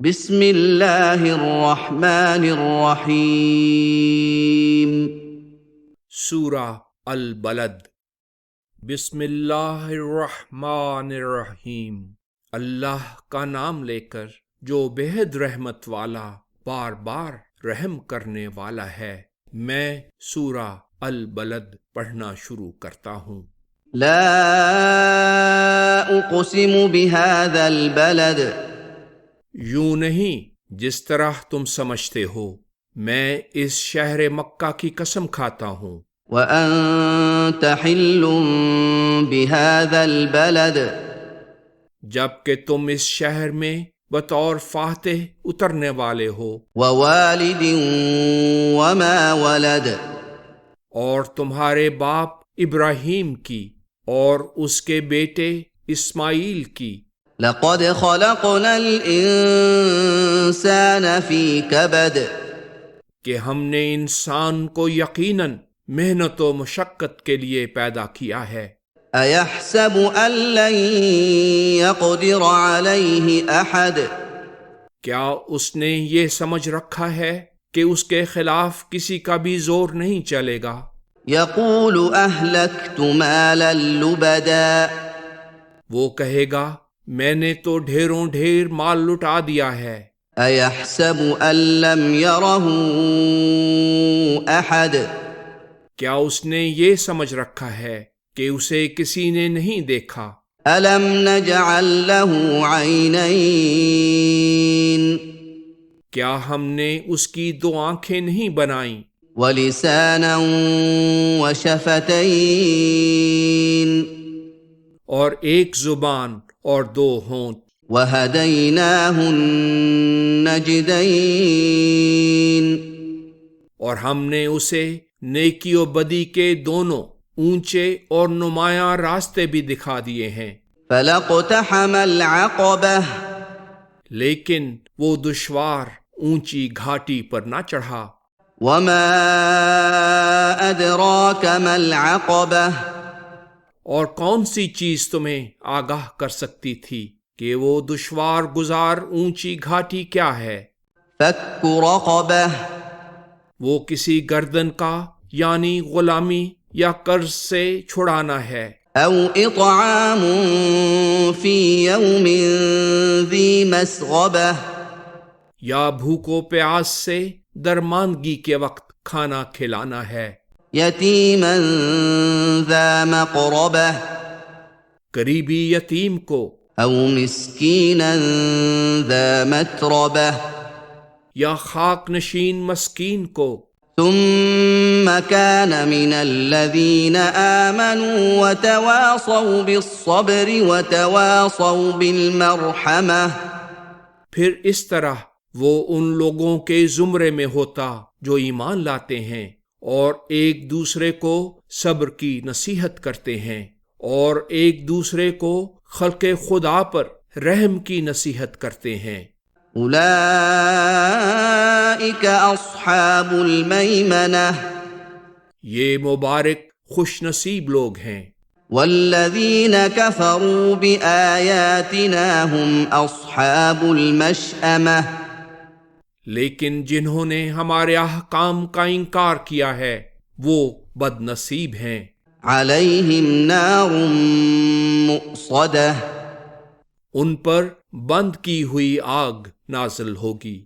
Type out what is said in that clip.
بسم اللہ الرحمن الرحیم۔ سورہ البلد۔ بسم اللہ الرحمن الرحیم، اللہ کا نام لے کر جو بےحد رحمت والا بار بار رحم کرنے والا ہے۔ میں سورہ البلد پڑھنا شروع کرتا ہوں۔ لا اقسم بهذا البلد، یوں نہیں جس طرح تم سمجھتے ہو، میں اس شہر مکہ کی قسم کھاتا ہوں۔ وانت حل بهذا البلد، جبکہ تم اس شہر میں بطور فاتح اترنے والے ہو، ووالد وما ولد، اور تمہارے باپ ابراہیم کی اور اس کے بیٹے اسماعیل کی۔ لقد خلقنا الانسان في كبد، کہ ہم نے انسان کو یقیناً محنت و مشقت کے لیے پیدا کیا ہے۔ ایحسب ان لن يقدر عليه احد، کیا اس نے یہ سمجھ رکھا ہے کہ اس کے خلاف کسی کا بھی زور نہیں چلے گا؟ يقول اهلكت مالا لبدا، وہ کہے گا میں نے تو ڈھیروں ڈھیر مال لٹا دیا ہے۔ ایحسب ان لم يره احد، کیا اس نے یہ سمجھ رکھا ہے کہ اسے کسی نے نہیں دیکھا؟ الم نجعل له عینین، کیا ہم نے اس کی دو آنکھیں نہیں بنائیں؟ ولسانا وشفتین، اور ایک زبان اور دو ہونٹ۔ وہدیناہ النجدین، اور ہم نے اسے نیکی و بدی کے دونوں اونچے اور نمایاں راستے بھی دکھا دیے ہیں۔ فلاقتحم العقبہ، لیکن وہ دشوار اونچی گھاٹی پر نہ چڑھا۔ وما ادراک ما العقبہ، اور کون سی چیز تمہیں آگاہ کر سکتی تھی کہ وہ دشوار گزار اونچی گھاٹی کیا ہے؟ فک رقبہ، وہ کسی گردن کا یعنی غلامی یا قرض سے چھڑانا ہے۔ او اطعام فی یوم ذی مسغبہ، یا بھوک و پیاس سے درماندگی کے وقت کھانا کھلانا ہے۔ یتیما ذا مقربہ، قریبی یتیم کو، او مسکینا ذا متربہ، یا خاک نشین مسکین کو۔ ثم كان من الذين آمنوا وتواصوا بالصبر وتواصوا بالمرحمة، پھر اس طرح وہ ان لوگوں کے زمرے میں ہوتا جو ایمان لاتے ہیں اور ایک دوسرے کو صبر کی نصیحت کرتے ہیں، اور ایک دوسرے کو خلق خدا پر رحم کی نصیحت کرتے ہیں۔ اولئک اصحاب المیمنہ، یہ مبارک خوش نصیب لوگ ہیں۔ والذین کفروا بآیاتنا هم اصحاب المشأمہ، لیکن جنہوں نے ہمارے احکام کا انکار کیا ہے وہ بد نصیب ہیں۔ علیہم نار مؤصدہ، ان پر بند کی ہوئی آگ نازل ہوگی۔